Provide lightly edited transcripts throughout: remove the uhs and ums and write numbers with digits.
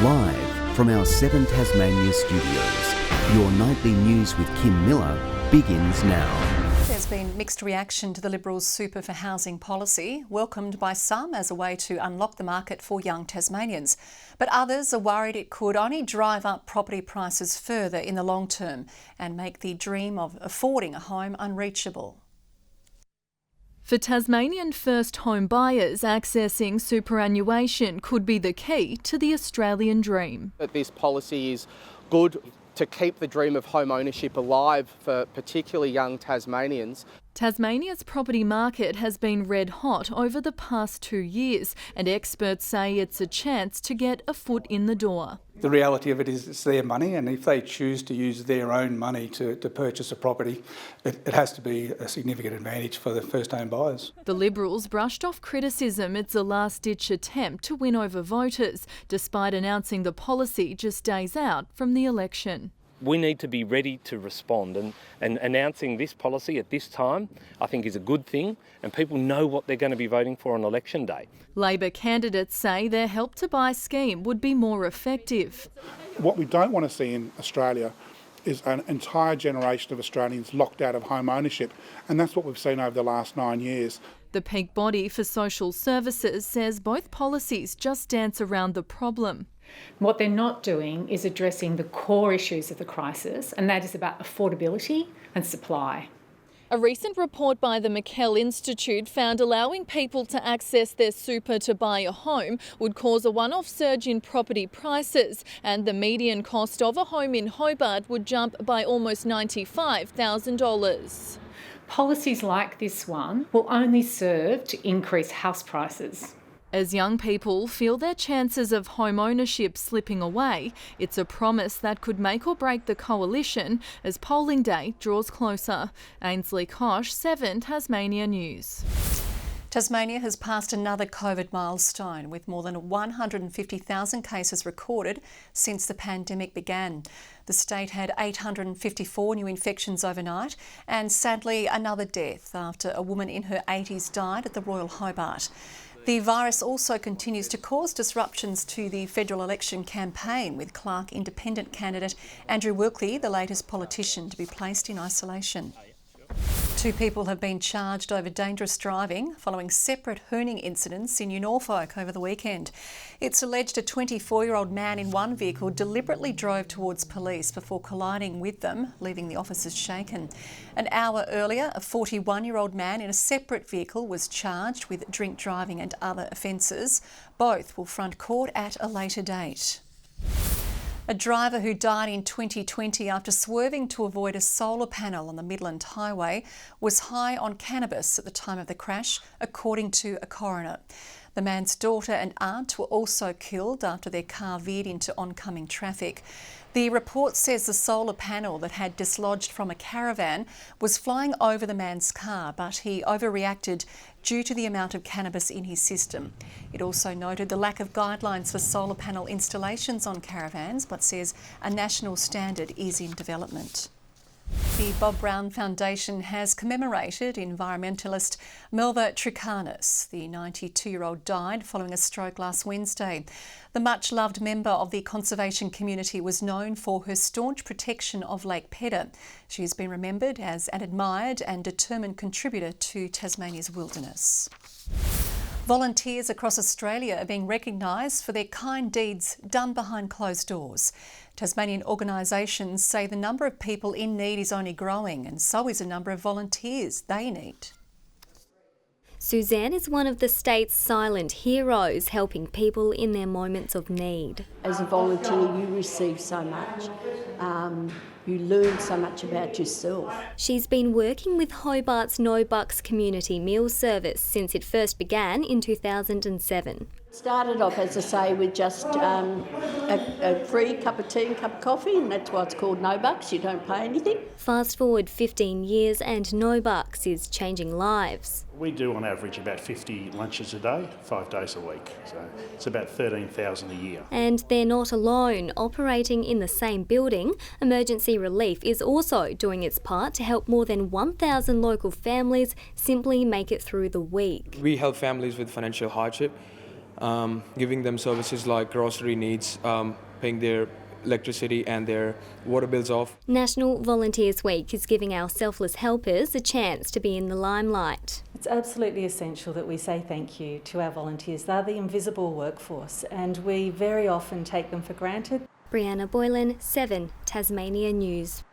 Live from our 7 Tasmania studios, your nightly news with Kim Miller begins now. There's been mixed reaction to the Liberals' Super for Housing policy, welcomed by some as a way to unlock the market for young Tasmanians. But others are worried it could only drive up property prices further in the long term and make the dream of affording a home unreachable. For Tasmanian first home buyers, accessing superannuation could be the key to the Australian dream. That this policy is good to keep the dream of home ownership alive for particularly young Tasmanians. Tasmania's property market has been red hot over the past 2 years, and experts say it's a chance to get a foot in the door. The reality of it is it's their money, and if they choose to use their own money to purchase a property, it has to be a significant advantage for the first-home buyers. The Liberals brushed off criticism it's a last-ditch attempt to win over voters, despite announcing the policy just days out from the election. We need to be ready to respond, and announcing this policy at this time I think is a good thing, and people know what they're going to be voting for on election day. Labor candidates say their Help to Buy scheme would be more effective. What we don't want to see in Australia is an entire generation of Australians locked out of home ownership, and that's what we've seen over the last 9 years. The peak body for social services says both policies just dance around the problem. What they're not doing is addressing the core issues of the crisis, and that is about affordability and supply. A recent report by the McKell Institute found allowing people to access their super to buy a home would cause a one-off surge in property prices, and the median cost of a home in Hobart would jump by almost $95,000. Policies like this one will only serve to increase house prices. As young people feel their chances of home ownership slipping away, it's a promise that could make or break the coalition as polling day draws closer. Ainsley Kosh, 7 Tasmania News. Tasmania has passed another COVID milestone with more than 150,000 cases recorded since the pandemic began. The state had 854 new infections overnight and sadly another death after a woman in her 80s died at the Royal Hobart. The virus also continues to cause disruptions to the federal election campaign, with Clark Independent candidate Andrew Wilkie, the latest politician to be placed in isolation. 2 people have been charged over dangerous driving following separate hooning incidents in New Norfolk over the weekend. It's alleged a 24-year-old man in one vehicle deliberately drove towards police before colliding with them, leaving the officers shaken. An hour earlier, a 41-year-old man in a separate vehicle was charged with drink driving and other offences. Both will front court at a later date. A driver who died in 2020 after swerving to avoid a solar panel on the Midland Highway was high on cannabis at the time of the crash, according to a coroner. The man's daughter and aunt were also killed after their car veered into oncoming traffic. The report says the solar panel that had dislodged from a caravan was flying over the man's car, but he overreacted due to the amount of cannabis in his system. It also noted the lack of guidelines for solar panel installations on caravans, but says a national standard is in development. The Bob Brown Foundation has commemorated environmentalist Melva Tricanis. The 92-year-old died following a stroke last Wednesday. The much-loved member of the conservation community was known for her staunch protection of Lake Pedder. She has been remembered as an admired and determined contributor to Tasmania's wilderness. Volunteers across Australia are being recognised for their kind deeds done behind closed doors. Tasmanian organisations say the number of people in need is only growing, and so is the number of volunteers they need. Suzanne is one of the state's silent heroes, helping people in their moments of need. As a volunteer, you receive so much. You learn so much about yourself. She's been working with Hobart's No Bucks community meal service since it first began in 2007. Started off, as I say, with just a free cup of tea and cup of coffee, and that's why it's called No Bucks. You don't pay anything. Fast forward 15 years and No Bucks is changing lives. We do on average about 50 lunches a day, 5 days a week. So it's about 13,000 a year. And they're not alone. Operating in the same building, Emergency Relief is also doing its part to help more than 1,000 local families simply make it through the week. We help families with financial hardship. giving them services like grocery needs, paying their electricity and their water bills off. National Volunteers Week is giving our selfless helpers a chance to be in the limelight. It's absolutely essential that we say thank you to our volunteers. They're the invisible workforce and we very often take them for granted. Brianna Boylan, 7 Tasmania News.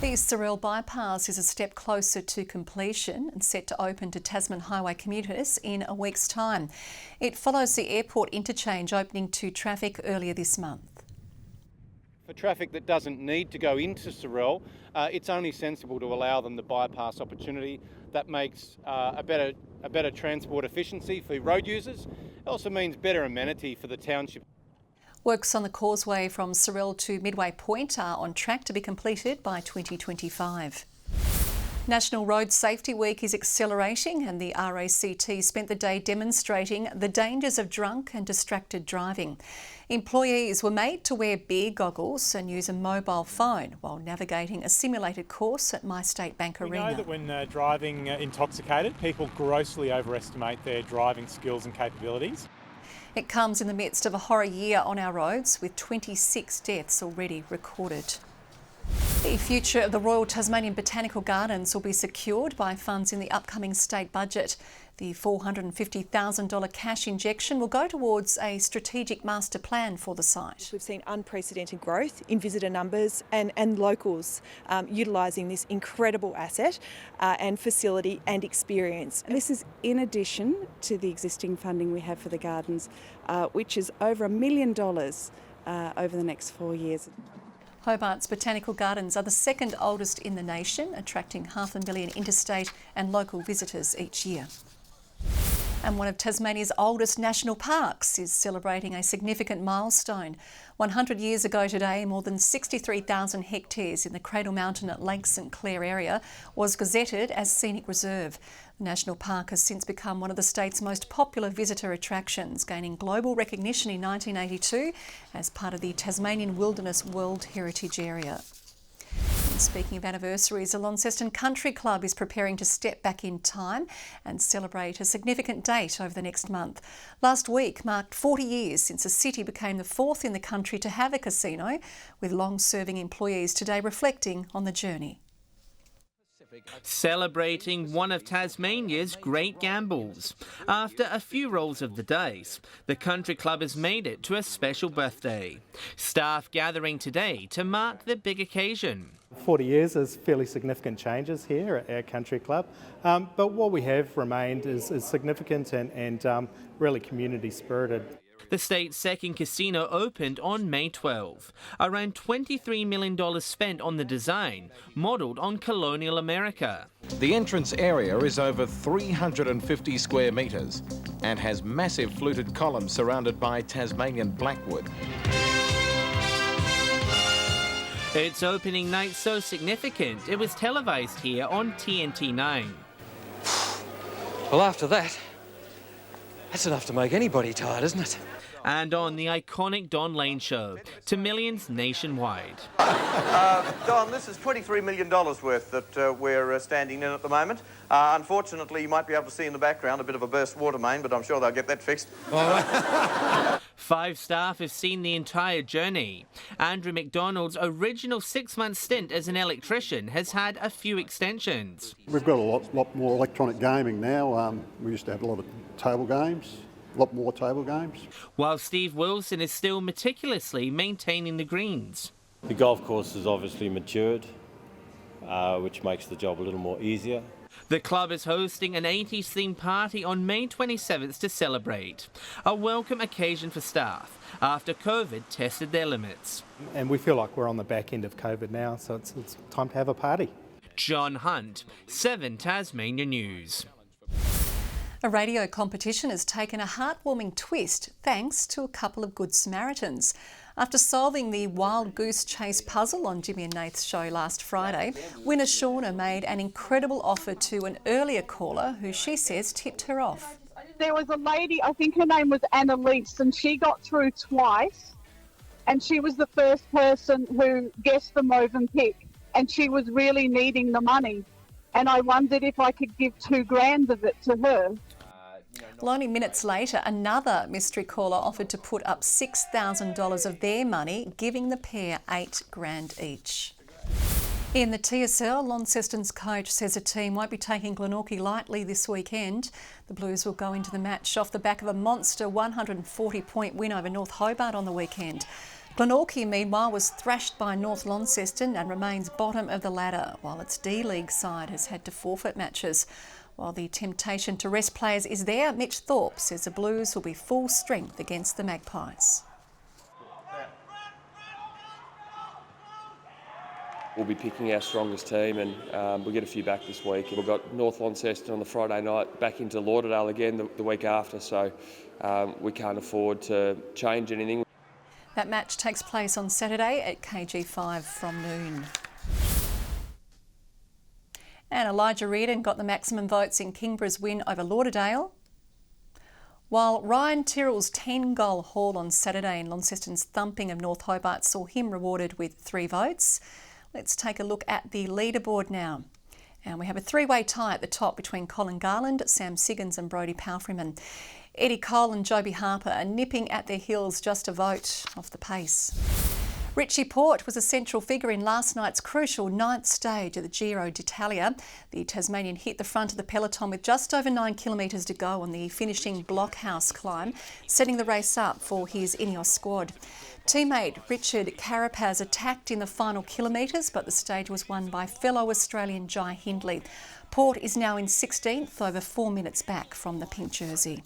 The Surreal bypass is a step closer to completion and set to open to Tasman highway commuters in a week's time. It follows the airport interchange opening to traffic earlier this month. For traffic that doesn't need to go into Surreal, it's only sensible to allow them the bypass opportunity. That makes a better transport efficiency for road users. It also means better amenity for the township. Works on the causeway from Surreal to Midway Point are on track to be completed by 2025. National Road Safety Week is accelerating and the RACT spent the day demonstrating the dangers of drunk and distracted driving. Employees were made to wear beer goggles and use a mobile phone while navigating a simulated course at MyState Bank Arena. We know that when driving intoxicated, people grossly overestimate their driving skills and capabilities. It comes in the midst of a horror year on our roads with 26 deaths already recorded. The future of the Royal Tasmanian Botanical Gardens will be secured by funds in the upcoming state budget. The $450,000 cash injection will go towards a strategic master plan for the site. We've seen unprecedented growth in visitor numbers and locals utilising this incredible asset and facility and experience. And this is in addition to the existing funding we have for the gardens, which is over $1 million over the next 4 years. Hobart's Botanical Gardens are the second oldest in the nation, attracting 500,000 interstate and local visitors each year. And one of Tasmania's oldest national parks is celebrating a significant milestone. 100 years ago today, more than 63,000 hectares in the Cradle Mountain at Lake St Clair area was gazetted as Scenic Reserve. The national park has since become one of the state's most popular visitor attractions, gaining global recognition in 1982 as part of the Tasmanian Wilderness World Heritage Area. And speaking of anniversaries, the Launceston Country Club is preparing to step back in time and celebrate a significant date over the next month. Last week marked 40 years since the city became the fourth in the country to have a casino, with long-serving employees today reflecting on the journey. Celebrating one of Tasmania's great gambles. After a few rolls of the dice, the country club has made it to a special birthday. Staff gathering today to mark the big occasion. 40 years is fairly significant changes here at our country club, but what we have remained is significant and really community spirited. The state's second casino opened on May 12. Around $23 million spent on the design, modelled on colonial America. The entrance area is over 350 square metres and has massive fluted columns surrounded by Tasmanian blackwood. Its opening night so significant, it was televised here on TNT9. Well, after that, that's enough to make anybody tired, isn't it? And on the iconic Don Lane show to millions nationwide. Don, this is $23 million worth that we're standing in at the moment. Unfortunately, you might be able to see in the background a bit of a burst water main, but I'm sure they'll get that fixed. 5 staff have seen the entire journey. Andrew McDonald's original 6-month stint as an electrician has had a few extensions. We've got a lot more electronic gaming now. We used to have a lot of table games. A lot more table games. While Steve Wilson is still meticulously maintaining the greens. The golf course has obviously matured, which makes the job a little more easier. The club is hosting an 80s themed party on May 27th to celebrate. A welcome occasion for staff after COVID tested their limits. And we feel like we're on the back end of COVID now, so it's time to have a party. John Hunt, 7 Tasmania News. A radio competition has taken a heartwarming twist thanks to a couple of good Samaritans. After solving the wild goose chase puzzle on Jimmy and Nath's show last Friday, winner Shauna made an incredible offer to an earlier caller who she says tipped her off. There was a lady, I think her name was Annalise, and she got through twice, and she was the first person who guessed the Movenpick, and she was really needing the money. And I wondered if I could give $2,000 of it to her. Well, only minutes later, another mystery caller offered to put up $6,000 of their money, giving the pair $8,000 each. In the TSL, Launceston's coach says the team won't be taking Glenorchy lightly this weekend. The Blues will go into the match off the back of a monster 140-point win over North Hobart on the weekend. Glenorchy, meanwhile, was thrashed by North Launceston and remains bottom of the ladder, while its D-League side has had to forfeit matches. While the temptation to rest players is there, Mitch Thorpe says the Blues will be full strength against the Magpies. We'll be picking our strongest team, and we'll get a few back this week. We've got North Launceston on the Friday night, back into Lauderdale again the week after, so we can't afford to change anything. That match takes place on Saturday at KG5 from noon. And Elijah Reardon got the maximum votes in Kingborough's win over Lauderdale, while Ryan Tyrrell's 10-goal haul on Saturday in Launceston's thumping of North Hobart saw him rewarded with 3 votes. Let's take a look at the leaderboard now. And we have a 3-way tie at the top between Colin Garland, Sam Siggins and Brodie Palfreyman. Eddie Cole and Joby Harper are nipping at their heels just a vote off the pace. Richie Port was a central figure in last night's crucial 9th stage of the Giro d'Italia. The Tasmanian hit the front of the peloton with just over 9 kilometres to go on the finishing blockhouse climb, setting the race up for his Ineos squad. Teammate Richard Carapaz attacked in the final kilometres, but the stage was won by fellow Australian Jai Hindley. Port is now in 16th, over 4 minutes back from the pink jersey.